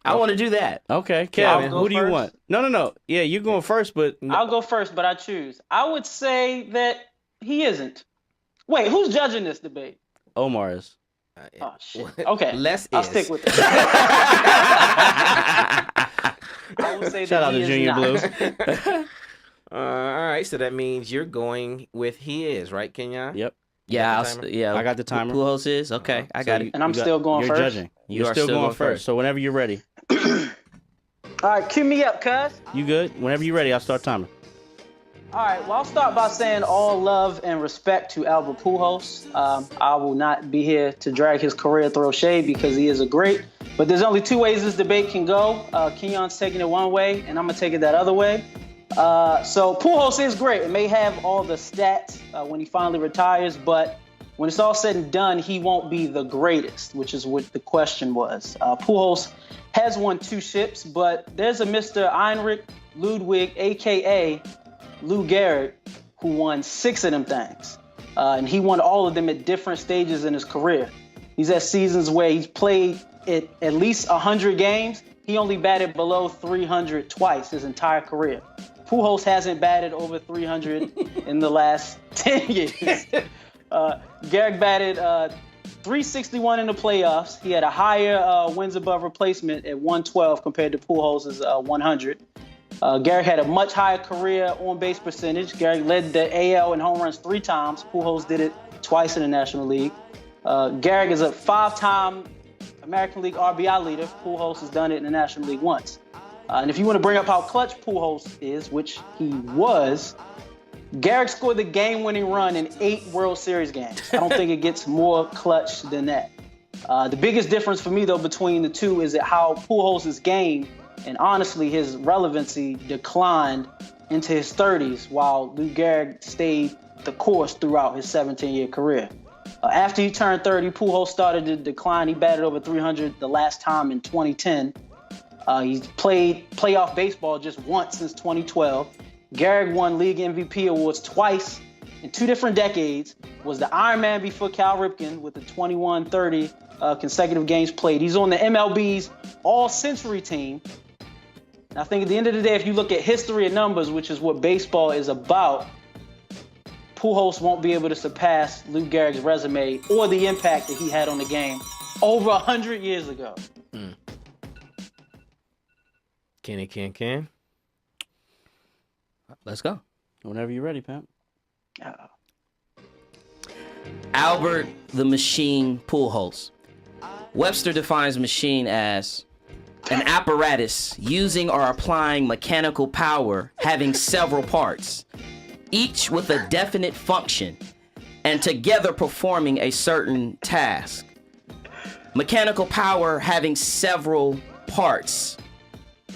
I want to do that. Okay, I'll Kevin, go who do you first. want? No. Yeah, you're going first, but I'll go first, but I choose. I would say that he isn't. Wait, who's judging this debate? Omar is. Oh shit. Okay, Less I'll is. stick with it. I would say Shout that out he to is Junior not. Blue. All right, so that means you're going with he is, right, Kenyon? Yep. Yeah, got the timer? yeah. I got the timer. Pujols is okay. I got it. And I'm You got- still going you're first. Judging. You You're are still still going going first. first. So whenever you're ready. All right, cue me up, cuz. You good? Whenever you're ready, I'll start timing. All right, well, I'll start by saying all love and respect to Albert Pujols. I will not be here to drag his career, throw shade, because he is a great. But there's only two ways this debate can go. Kenyon's taking it one way, and I'm going to take it that other way. So Pujols is great. It may have all the stats when he finally retires, but when it's all said and done, he won't be the greatest, which is what the question was. Pujols has won 2 ships, but there's a Mr. Heinrich Ludwig, a.k.a. Lou Gehrig, who won 6 of them things. And he won all of them at different stages in his career. He's had seasons where he's played at least 100 games. He only batted below 300 twice his entire career. Pujols hasn't batted over 300 in the last 10 years. Gehrig batted 361 in the playoffs. He had a higher wins above replacement at 112 compared to Pujols' 100. Gehrig had a much higher career on-base percentage. Gehrig led the AL in home runs 3 times. Pujols did it twice in the National League. Gehrig is a 5-time American League RBI leader. Pujols has done it in the National League once. And if you want to bring up how clutch Pujols is, which he was, Gehrig scored the game-winning run in 8 World Series games. I don't think it gets more clutch than that. The biggest difference for me, though, between the two is that how Pujols' game and honestly his relevancy declined into his 30s while Lou Gehrig stayed the course throughout his 17-year career. After he turned 30, Pujols started to decline. He batted over 300 the last time in 2010. He's played playoff baseball just once since 2012. Gehrig won league MVP awards twice in 2 different decades, was the Iron Man before Cal Ripken with the 2130 consecutive games played. He's on the MLB's All-Century team. And I think at the end of the day, if you look at history and numbers, which is what baseball is about, Pujols won't be able to surpass Lou Gehrig's resume or the impact that he had on the game over 100 years ago. Ken. Let's go. Whenever you're ready, Pam. Albert the Machine Pujols. Webster defines machine as an apparatus using or applying mechanical power having several parts, each with a definite function, and together performing a certain task. Mechanical power having several parts.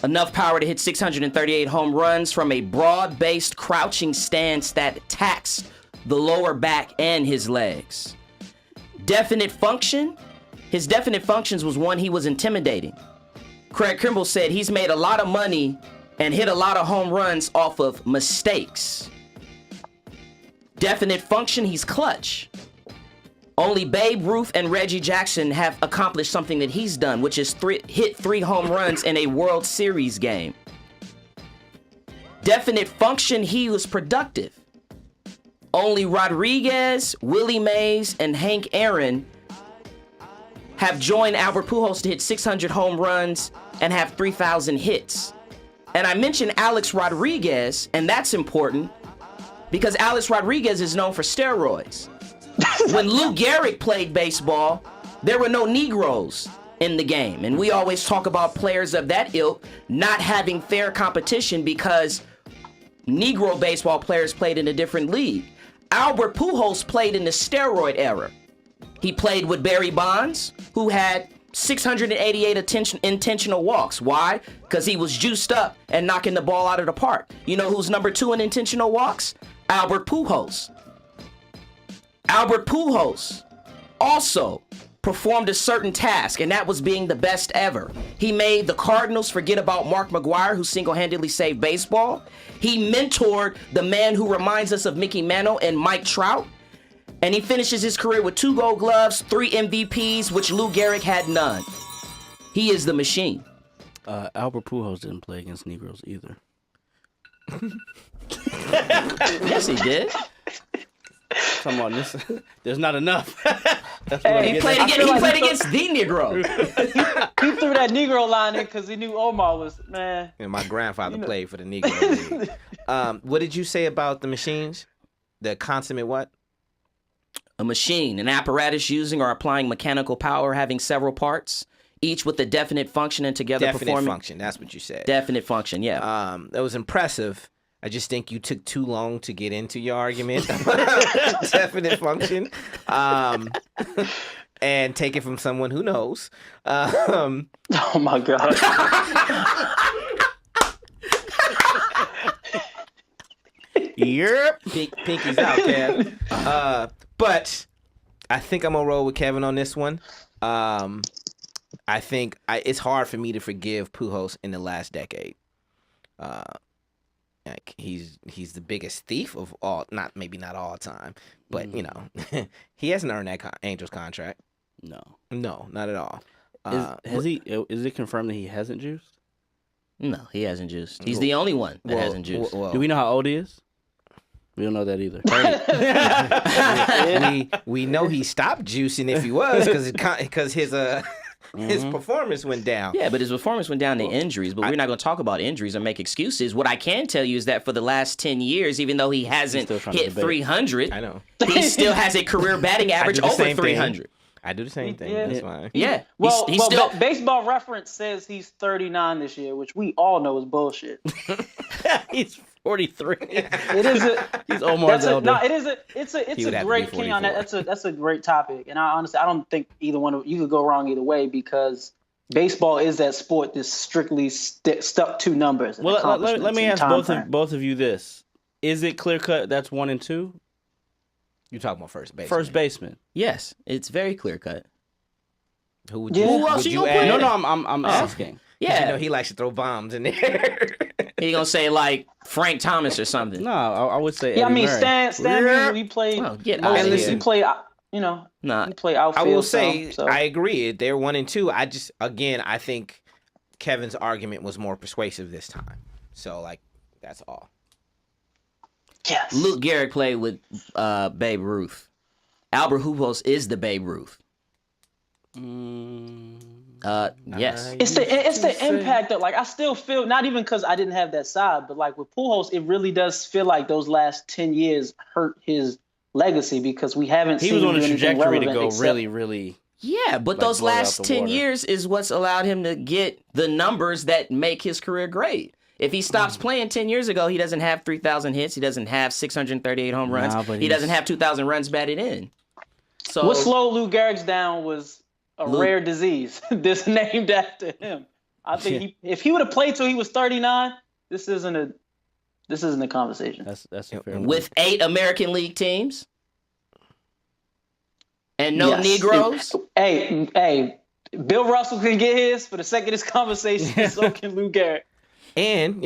Enough power to hit 638 home runs from a broad-based crouching stance that taxed the lower back and his legs. Definite function? His definite functions was one, he was intimidating. Craig Kimbrell said he's made a lot of money and hit a lot of home runs off of mistakes. Definite function, he's clutch. Only Babe Ruth and Reggie Jackson have accomplished something that he's done, which is hit 3 home runs in a World Series game. Definite function, he was productive. Only Rodriguez, Willie Mays, and Hank Aaron have joined Albert Pujols to hit 600 home runs and have 3,000 hits. And I mentioned Alex Rodriguez, and that's important because Alex Rodriguez is known for steroids. When Lou Gehrig played baseball, there were no Negroes in the game. And we always talk about players of that ilk not having fair competition because Negro baseball players played in a different league. Albert Pujols played in the steroid era. He played with Barry Bonds, who had 688 intentional walks. Why? Because he was juiced up and knocking the ball out of the park. You know who's number 2 in intentional walks? Albert Pujols. Albert Pujols also performed a certain task, and that was being the best ever. He made the Cardinals forget about Mark McGwire, who single-handedly saved baseball. He mentored the man who reminds us of Mickey Mantle and Mike Trout. And he finishes his career with 2 Gold Gloves, 3 MVPs, which Lou Gehrig had none. He is the machine. Albert Pujols didn't play against Negroes either. Yes, he did. Come on, there's not enough. That's Hey, He played against the Negro. He threw that Negro line in because he knew Omar was, man. And my grandfather played for the Negro League. What did you say about the machines? The consummate what? A machine, an apparatus using or applying mechanical power having several parts, each with a definite function and together Definite performing. function. That's what you said. Definite function, yeah. That was impressive. I just think you took too long to get into your argument. Definite function. And take it from someone who knows. Oh my God. Yep. Pinky's out, Kev. But I think I'm gonna roll with Kevin on this one. I think it's hard for me to forgive Pujols in the last decade. Like he's the biggest thief of all, maybe not all time, but you know, he hasn't earned that Angels contract. No, not at all. Is it confirmed that he hasn't juiced? No, he hasn't juiced. He's the only one that hasn't juiced. Do we know how old he is? We don't know that either. we know he stopped juicing if he was because his performance went down. Yeah, but his performance went down to injuries. But we're not going to talk about injuries or make excuses. What I can tell you is that for the last 10 years, even though he hasn't hit 300, I know he still has a career batting average over 300. I do the same thing. Yeah. That's fine. Yeah. Well, he's still. Baseball Reference says he's 39 this year, which we all know is bullshit. He's 43. It is He's Omar's elder. No, it is it's a great king on that. That's a great topic, and I don't think either one of you could go wrong either way because baseball is that sport that's strictly stuck to numbers. Well, let me ask both of you this: is it clear cut? That's 1 and 2. You talking about first baseman? First baseman. Yes, it's very clear cut. Who would you? Yeah. Who else would you you gonna add? put? No, I'm asking. Yeah, You know he likes to throw bombs in there. he gonna say like Frank Thomas or something. No, I would say. Yeah, I Eddie mean Murray. Stan Musial, he played. Well, get out of mostly, here. he played. You know, Nah. he played outfield. I will say so. I agree. They're 1 and 2. I think Kevin's argument was more persuasive this time. So that's all. Yes. Luke Gehrig played with Babe Ruth. Albert Pujols is the Babe Ruth. Yes. It's the impact of I still feel not even because I didn't have that side, but with Pujols, it really does feel like those last 10 years hurt his legacy because we haven't seen He was on a anything trajectory to relevant go except- really. Yeah, but those blow it out last the 10 water. years is what's allowed him to get the numbers that make his career great. If he stops playing 10 years ago, he doesn't have 3,000 hits. He doesn't have 638 home runs. but he doesn't have 2,000 runs batted in. So What slowed Lou Gehrig's down was a rare disease that's named after him. I think if he would have played till he was 39, this isn't a conversation. That's a fair with 8 American League teams and no Yes. Negroes. Hey, Bill Russell can get his for the sake of this conversation. So can Lou Gehrig. And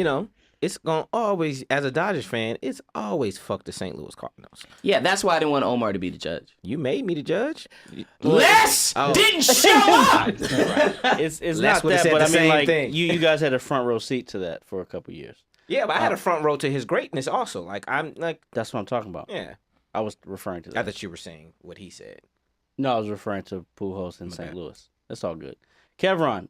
it's gonna always, as a Dodgers fan, it's always fuck the St. Louis Cardinals. Yeah, that's why I didn't want Omar to be the judge. You made me the judge. Les didn't show up. It's Les not would've that, said but the I mean, same thing. you guys had a front row seat to that for a couple years. Yeah, but I had a front row to his greatness also. That's what I'm talking about. Yeah. I was referring to I that. thought you were saying what he said. No, I was referring to Pujols in St. Louis. That's all good. Kevron,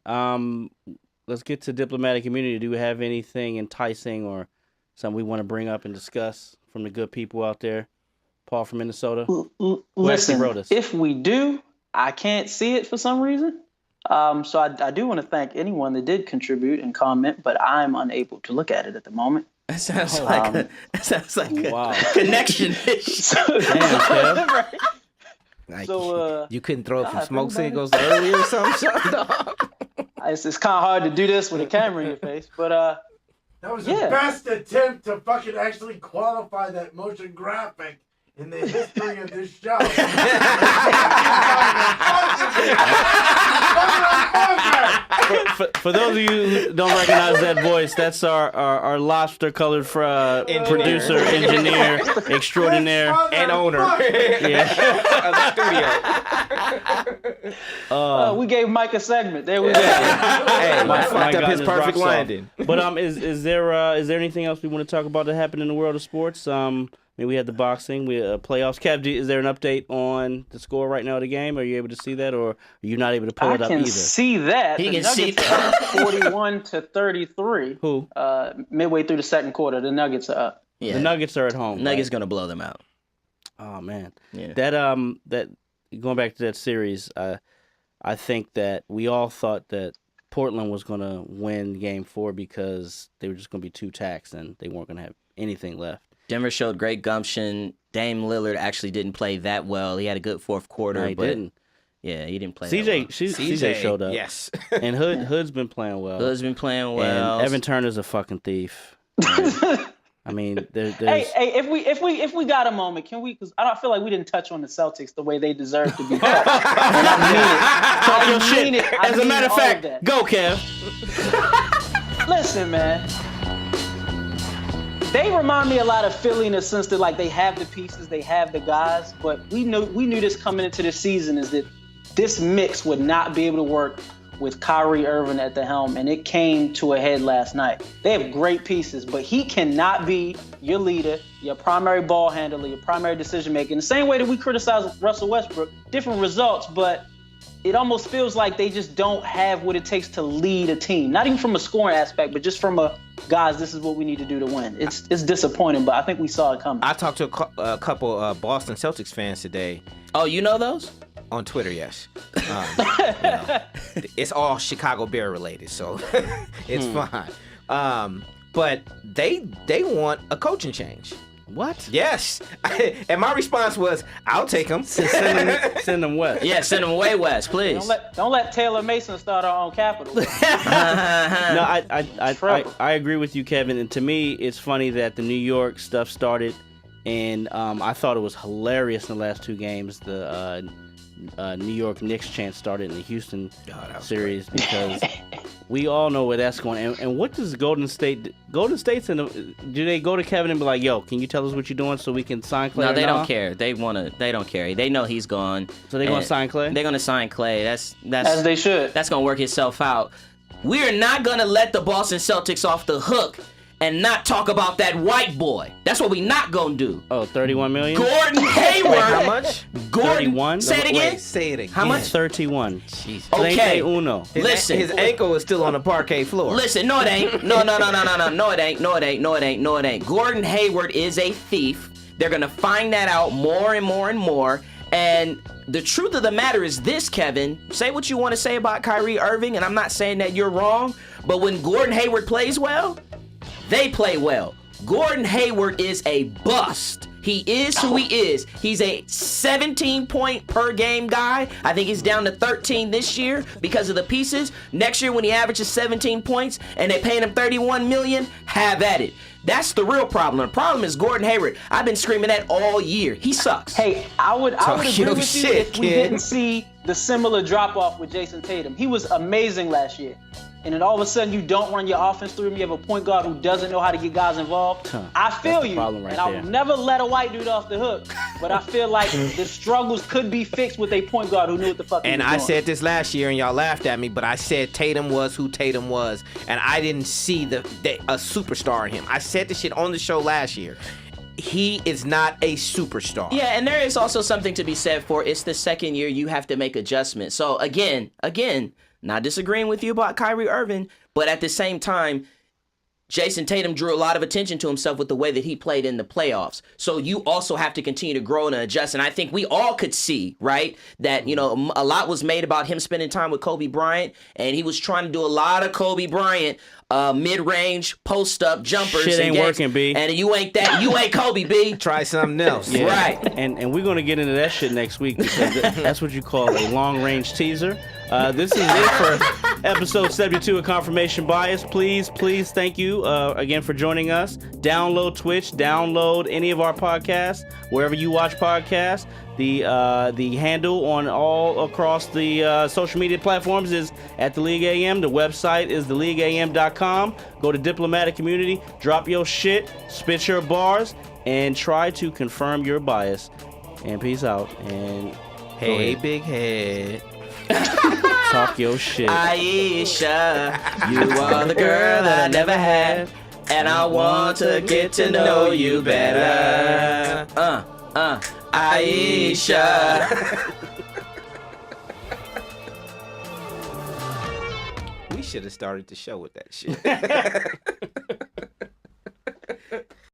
let's get to diplomatic immunity. Do we have anything enticing or something we want to bring up and discuss from the good people out there? Paul from Minnesota. Listen, wrote us. if we do, I can't see it for some reason. So I do want to thank anyone that did contribute and comment, but I'm unable to look at it at the moment. That sounds like Wow. a connection issue. Damn, Kev. Right. So you couldn't throw up some if smoke anybody- signals earlier or something? It's kind of hard to do this with a camera in your face, but That was Yeah. the best attempt to fucking actually qualify that motion graphic in the history of this show. For those of you who don't recognize that voice, that's our lobster-colored producer, engineer, extraordinaire. And owner Yeah. of the studio. We gave Mike a segment. There we go. Hey, Mike fucked Mike up got his his perfect rocks off. landing. But is there anything else we want to talk about that happened in the world of sports? I mean, we had the boxing, we playoffs. Kev, is there an update on the score right now of the game? Are you able to see that, or are you not able to pull it up either? I can see that. He the can see Nuggets are up 41-33. Who? Midway through the second quarter, the Nuggets are up. Yeah. The Nuggets are at home. Nuggets right? gonna blow them out. Oh man, Yeah. that going back to that series, I think that we all thought that Portland was gonna win Game 4 because they were just gonna be too taxed and they weren't gonna have anything left. Denver showed great gumption. Dame Lillard actually didn't play that well. He had a good fourth quarter, No, he but didn't. yeah, he didn't play that well. CJ showed up. Yes. And Hood's been playing well. Hood's been playing well. And Evan Turner's a fucking thief. I mean, there's Hey, if we got a moment, can we? Because I don't feel like we didn't touch on the Celtics the way they deserve to be touched. And I mean it. As a matter of fact, go, Kev. Listen, man. They remind me a lot of Philly in the sense that like they have the pieces, they have the guys, but we knew this coming into the season is that this mix would not be able to work with Kyrie Irving at the helm, and it came to a head last night. They have great pieces, but he cannot be your leader, your primary ball handler, your primary decision maker. In the same way that we criticize Russell Westbrook, different results, but it almost feels like they just don't have what it takes to lead a team. Not even from a scoring aspect, but just from a, guys, this is what we need to do to win. It's disappointing, but I think we saw it coming. I talked to a couple Boston Celtics fans today. Oh, you know those? On Twitter, yes. You know, it's all Chicago Bear related, so it's fine. But they want a coaching change. What? Yes. And my response was, I'll take them. Send them west. Yeah, send them way west, please. Don't let Taylor Mason start our own capital. No, I agree with you, Kevin. And to me, it's funny that the New York stuff started, and I thought it was hilarious in the last two games. The New York Knicks chant started in the Houston series because we all know where that's going. And what does Golden State's do they go to Kevin and be like, yo, can you tell us what you're doing so we can sign Clay? No, they don't care. They don't care. They know he's gone. So they're going to sign Clay? They're going to sign Clay. That's as they should. That's going to work itself out. We are not going to let the Boston Celtics off the hook and not talk about that white boy. That's what we not gonna do. Oh, $31 million? Gordon Hayward. Wait, how much? Gordon. 31? Say it again. Wait, say it again. How much? 31. Jesus. Okay. Uno. Listen. His ankle is still on the parquet floor. Listen, no it ain't. No, it ain't. Gordon Hayward is a thief. They're gonna find that out more and more and more. And the truth of the matter is this, Kevin. Say what you want to say about Kyrie Irving, and I'm not saying that you're wrong, but when Gordon Hayward plays well, they play well. Gordon Hayward is a bust. He is who he is. He's a 17-point per game guy. I think he's down to 13 this year because of the pieces. Next year when he averages 17 points and they're paying him $31 million, have at it. That's the real problem. The problem is Gordon Hayward. I've been screaming that all year. He sucks. Hey, I would agree your with you shit, if we kid. didn't see the similar drop-off with Jason Tatum. He was amazing last year. And then all of a sudden you don't run your offense through him. You have a point guard who doesn't know how to get guys involved. I feel you. Right and I'll never let a white dude off the hook. But I feel like the struggles could be fixed with a point guard who knew what the fuck he was And doing. I said this last year, and y'all laughed at me, but I said Tatum was who Tatum was, and I didn't see a superstar in him. I said this shit on the show last year. He is not a superstar. Yeah, and there is also something to be said for it's the second year you have to make adjustments. So again, not disagreeing with you about Kyrie Irving, but at the same time, Jason Tatum drew a lot of attention to himself with the way that he played in the playoffs. So you also have to continue to grow and adjust. And I think we all could see, right, that, you know, a lot was made about him spending time with Kobe Bryant, and he was trying to do a lot of Kobe Bryant mid-range post-up jumpers. Shit ain't working, B. And you ain't Kobe, B. Try something else. Yeah. Right. And we're going to get into that shit next week because that's what you call a long-range teaser. This is it for episode 72 of Confirmation Bias. Please, thank you again for joining us. Download Twitch, download any of our podcasts, wherever you watch podcasts. The handle on all across the social media platforms is at The League AM. The website is theleagueam.com. Go to Diplomatic Community, drop your shit, spit your bars, and try to confirm your bias. And peace out. And Hey, big head. Talk your shit. Aisha, you are the girl that I never had, and I want to get to know you better. Aisha. We should have started the show with that shit.